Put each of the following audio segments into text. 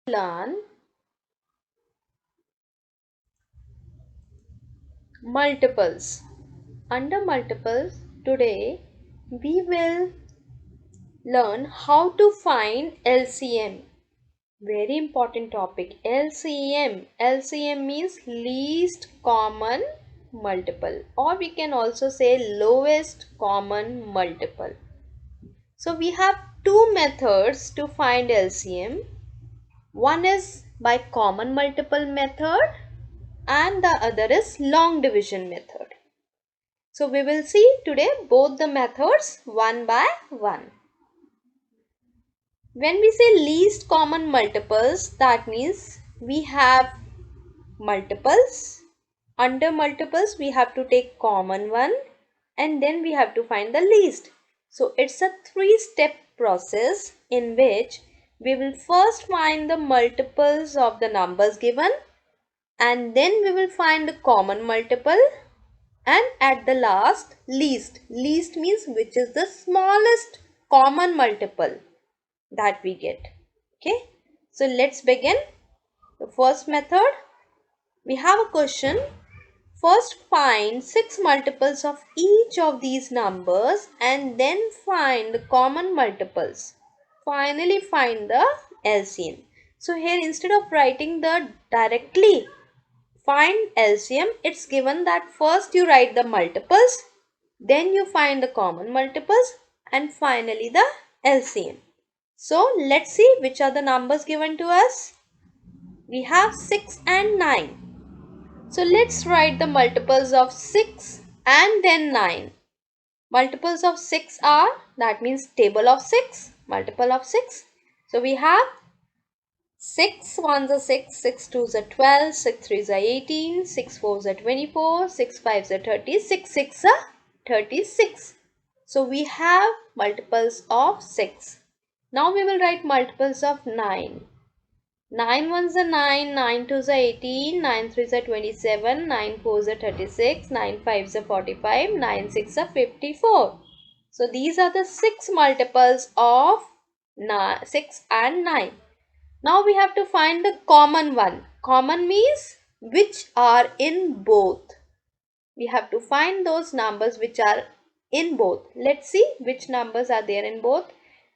learn multiples. Under multiples, today we will learn how to find LCM. Very important topic. LCM. LCM means least common multiple, or we can also say lowest common multiple. So we have two methods to find LCM. One is by common multiple method and the other is long division method. So we will see today both the methods one by one. When we say least common multiples, that means we have multiples. Under multiples, we have to take common one and then we have to find the least. So it's a three-step process in which we will first find the multiples of the numbers given, and then we will find the common multiple, and at the last least. Least means which is the smallest common multiple that we get. Okay, so let's begin. The first method, we have a question. First find 6 multiples of each of these numbers and then find the common multiples. Finally find the LCM. So here instead of writing the directly find LCM, it's given that first you write the multiples, then you find the common multiples, and finally the LCM. So let's see which are the numbers given to us. We have 6 and 9. So let's write the multiples of 6 and then 9. Multiples of 6 are, that means table of 6, multiple of 6. So we have 6 ones are 6, 6 twos are 12, 6 threes are 18, 6 fours are 24, 6 fives are 30, 6 six are 36. So we have multiples of 6. Now we will write multiples of 9. 9 ones are 9, 9 twos are 18, 9 threes are 27, 9 fours are 36, 9 fives are 45, 9 six are 54. So these are the 6 multiples of 6 and 9. Now we have to find the common one. Common means which are in both. We have to find those numbers which are in both. Let's see which numbers are there in both.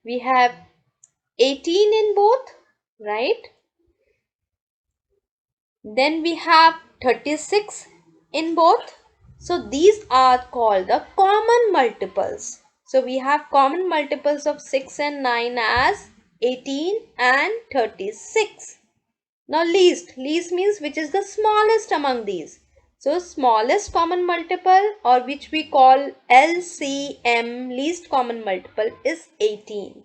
We have 18 in both, right? Then we have 36 in both. So these are called the common multiples. So we have common multiples of 6 and 9 as 18 and 36. Now least means which is the smallest among these. So smallest common multiple, or which we call LCM, least common multiple, is 18.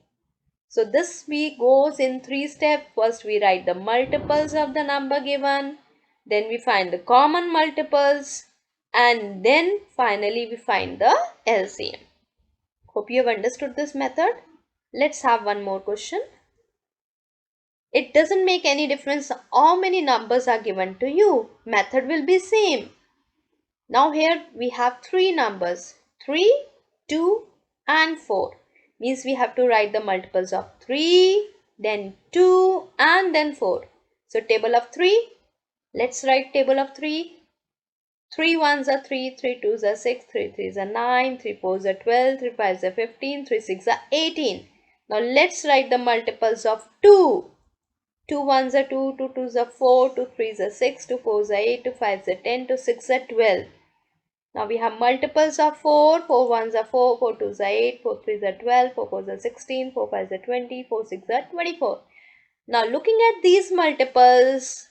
So this we goes in 3 steps. First we write the multiples of the number given, then we find the common multiples, and then finally we find the LCM. Hope you have understood this method. Let's have one more question. It doesn't make any difference how many numbers are given to you. Method will be same. Now here we have 3 numbers, 3, 2 and 4. Means we have to write the multiples of 3, then 2 and then 4. So table of 3, let's write table of 3. 3 ones are 3, 3 twos are 6, 3 threes are 9, 3 fours are 12, 3 fives are 15, 3 six are 18. Now let's write the multiples of 2. 2 ones are 2, 2 twos are 4, 2 threes are 6, 2 fours are 8, 2 fives are 10, 2 six are 12. Now we have multiples of 4, 4 ones are 4, 4 twos are 8, 4 threes are 12, 4 fours are 16, 4 fives are 20, 4 six are 24. Now looking at these multiples,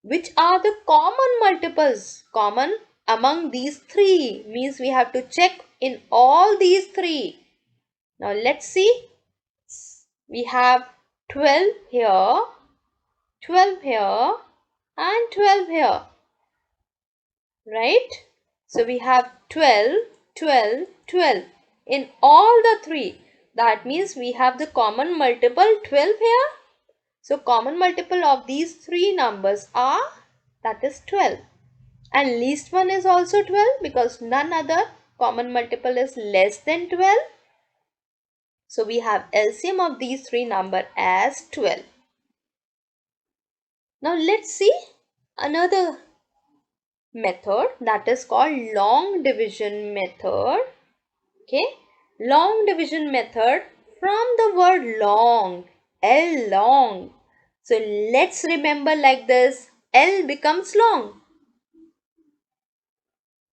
which are the common multiples? Common among these 3 means we have to check in all these 3. Now let's see. We have 12 here, 12 here and 12 here, right? So we have 12, 12, 12 in all the 3. That means we have the common multiple 12 here. So common multiple of these 3 numbers are, that is 12. And least one is also 12 because none other common multiple is less than 12. So we have LCM of these 3 numbers as 12. Now let's see another method that is called long division method. Okay, long division method from the word long, L long. So let's remember like this, L becomes long.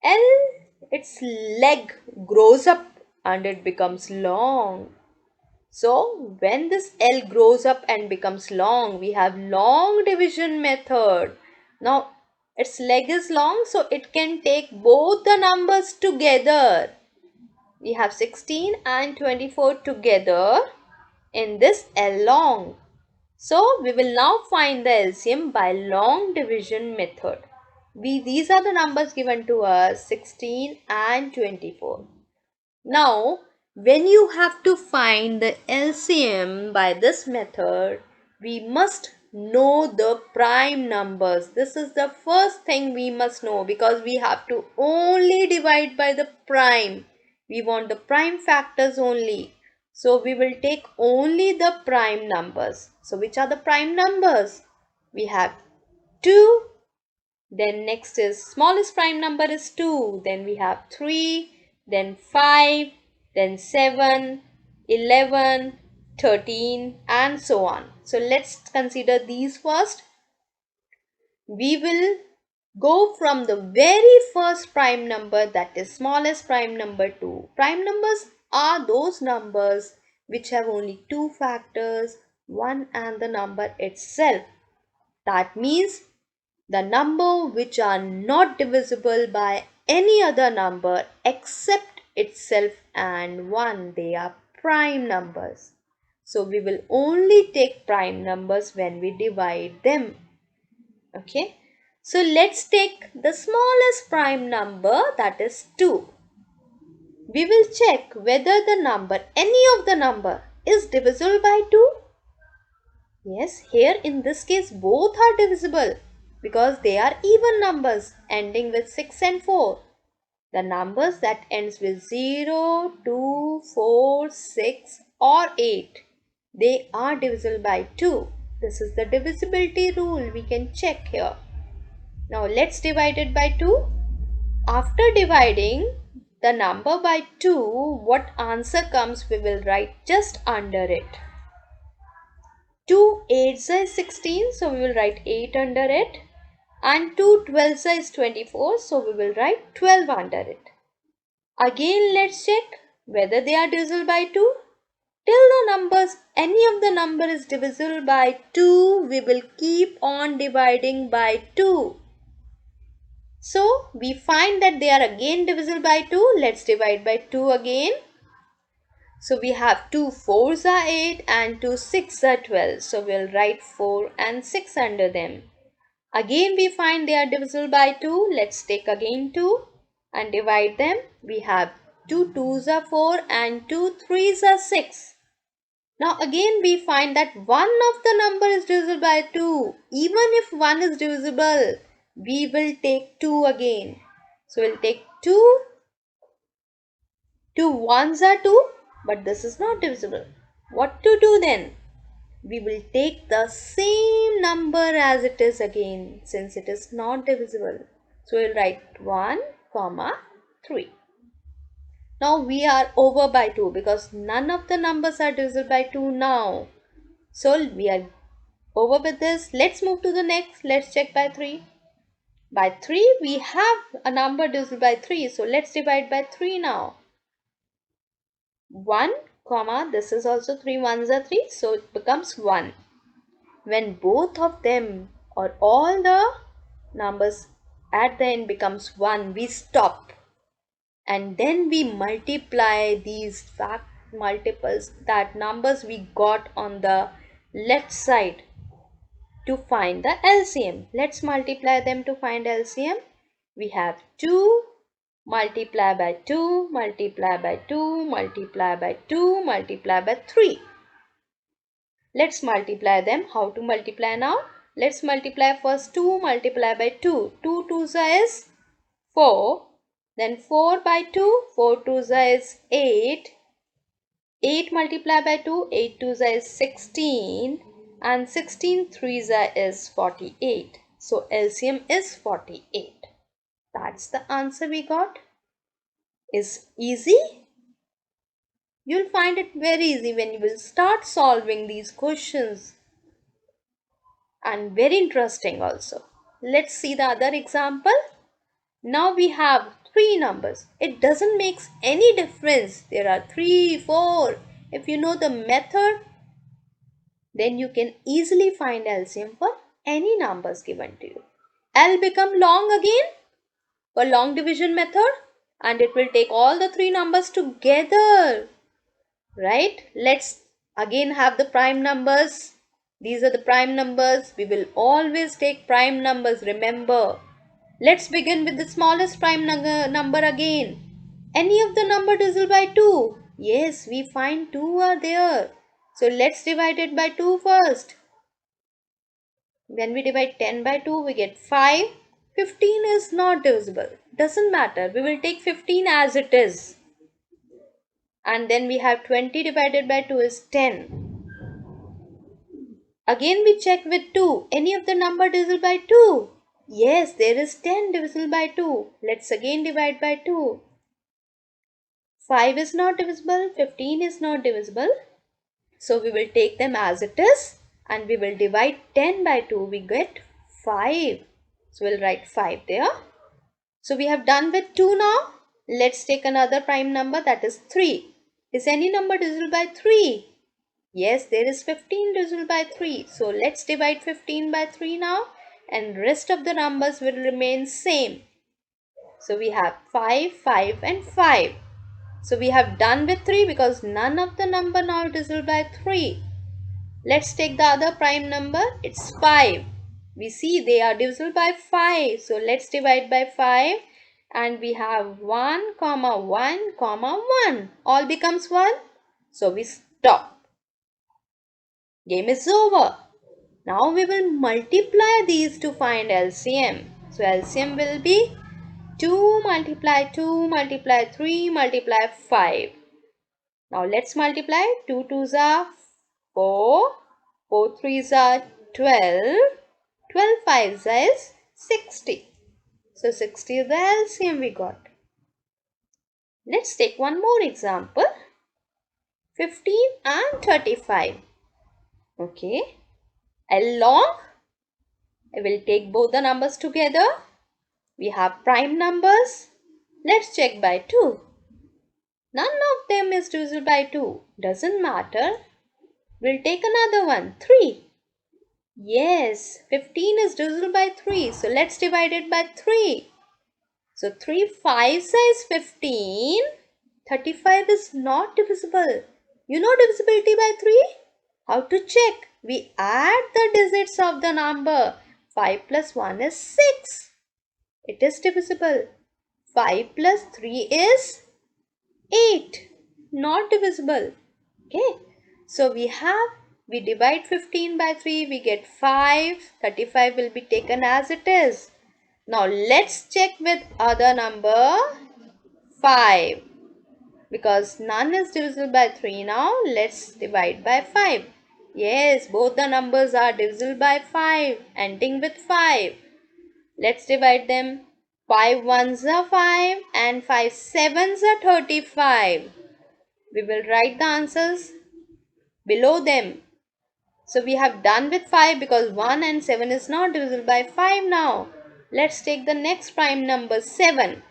L, its leg grows up and it becomes long. So when this L grows up and becomes long, we have long division method. Now its leg is long, so it can take both the numbers together. We have 16 and 24 together in this L long. So we will now find the LCM by long division method. These are the numbers given to us, 16 and 24. Now, when you have to find the LCM by this method, we must know the prime numbers. This is the first thing we must know because we have to only divide by the prime. We want the prime factors only. So we will take only the prime numbers. So which are the prime numbers? We have 2, then next is smallest prime number is 2. Then we have 3, then 5, then 7, 11, 13 and so on. So let's consider these first. We will go from the very first prime number, that is smallest prime number 2. Prime numbers are those numbers which have only two factors, 1 and the number itself. That means the number which are not divisible by any other number except itself and 1. They are prime numbers. So we will only take prime numbers when we divide them. Okay. So let's take the smallest prime number, that is 2. We will check whether the number, any of the number, is divisible by 2. Yes, here in this case both are divisible because they are even numbers ending with 6 and 4. The numbers that ends with 0, 2, 4, 6 or 8, they are divisible by 2. This is the divisibility rule, we can check here. Now let's divide it by 2. After dividing the number by 2, what answer comes we will write just under it. 2 8s is 16, so we will write 8 under it. And 2 12s is 24, so we will write 12 under it. Again, let's check whether they are divisible by 2. Till the numbers, any of the number is divisible by 2, we will keep on dividing by 2. So, we find that they are again divisible by 2. Let's divide by 2 again. So we have 2 4s are 8 and 2 6s are 12. So we'll write 4 and 6 under them. Again we find they are divisible by 2. Let's take again 2 and divide them. We have 2 2s are 4 and 2 3s are 6. Now again we find that one of the number is divisible by 2. Even if one is divisible, we will take 2 again. So we'll take 2. 2 1s are 2, but this is not divisible. What to do then? We will take the same number as it is again since it is not divisible. So we'll write 1, 3. Now we are over by 2 because none of the numbers are divisible by 2 now. So we are over with this. Let's move to the next. Let's check by 3. By 3 we have a number divisible by 3. So let's divide by 3 now. 1, this is also 3 1s are 3, so it becomes 1. When both of them or all the numbers at the end becomes 1, we stop and then we multiply these fact multiples, that numbers we got on the left side, to find the LCM. Let's multiply them to find LCM. We have 2 multiply by 2, multiply by 2, multiply by 2, multiply by 3. Let's multiply them. How to multiply now? Let's multiply first 2 multiply by 2. 2 2s is 4. Then 4 by 2, 4 2s is 8. 8 multiply by 2, 8 2s is 16. and 16 threes is 48. So LCM is 48. That's the answer we got. Is easy? You'll find it very easy when you will start solving these questions, and very interesting also. Let's see the other example. Now we have three numbers. It doesn't make any difference. There are 3, 4. If you know the method, then you can easily find LCM for any numbers given to you. L become long again for long division method, and it will take all the three numbers together. Right? Let's again have the prime numbers. These are the prime numbers. We will always take prime numbers, remember. Let's begin with the smallest prime number again. Any of the number divisible by 2? Yes, we find 2 are there. So let's divide it by 2 first. When we divide 10 by 2, we get 5. 15 is not divisible. Doesn't matter. We will take 15 as it is. And then we have 20 divided by 2 is 10. Again we check with 2. Any of the number divisible by 2? Yes, there is 10 divisible by 2. Let's again divide by 2. 5 is not divisible, 15 is not divisible. So we will take them as it is and we will divide 10 by 2. We get 5. So we'll write 5 there. So we have done with 2 now. Let's take another prime number, that is 3. Is any number divisible by 3? Yes, there is 15 divisible by 3. So let's divide 15 by 3 now, and rest of the numbers will remain same. So we have 5, 5 and 5. So we have done with 3 because none of the number now divisible by 3. Let's take the other prime number. It's 5. We see they are divisible by 5. So let's divide by 5. And we have 1, 1, 1. All becomes 1. So we stop. Game is over. Now we will multiply these to find LCM. So LCM will be 2 multiply 2 multiply 3 multiply 5. Now let's multiply. 2 2s are 4. 4 3s are 12. 12 5s is 60. So 60 is the LCM we got. Let's take one more example. 15 and 35. Okay. L long. I will take both the numbers together. We have prime numbers. Let's check by 2. None of them is divisible by 2. Doesn't matter. We'll take another one. 3. Yes, 15 is divisible by 3. So let's divide it by 3. So 3 5s is 15. 35 is not divisible. You know divisibility by 3? How to check? We add the digits of the number. 5 plus 1 is 6. It is divisible. 5 plus 3 is 8. Not divisible. Okay. So we divide 15 by 3. We get 5. 35 will be taken as it is. Now let's check with other number 5. Because none is divisible by 3 now. Let's divide by 5. Yes, both the numbers are divisible by 5. Ending with 5. Let's divide them. 5 1s are 5 and 5 7s are 35. We will write the answers below them. So we have done with 5 because 1 and 7 is not divisible by 5 now. Let's take the next prime number 7.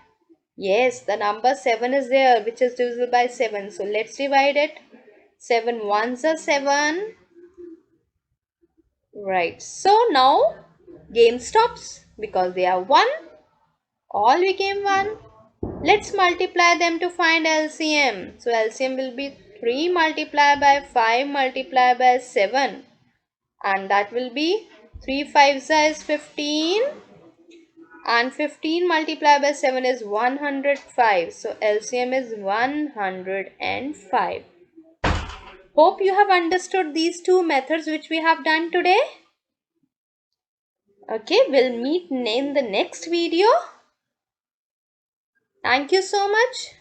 Yes, the number 7 is there which is divisible by 7. So let's divide it. 7 1s are 7. Right. So now game stops because they are 1. All became 1. Let's multiply them to find LCM. So LCM will be 3 multiplied by 5 multiplied by 7. And that will be 3 5s is 15. And 15 multiplied by 7 is 105. So LCM is 105. Hope you have understood these two methods which we have done today. Okay, we'll meet in the next video. Thank you so much.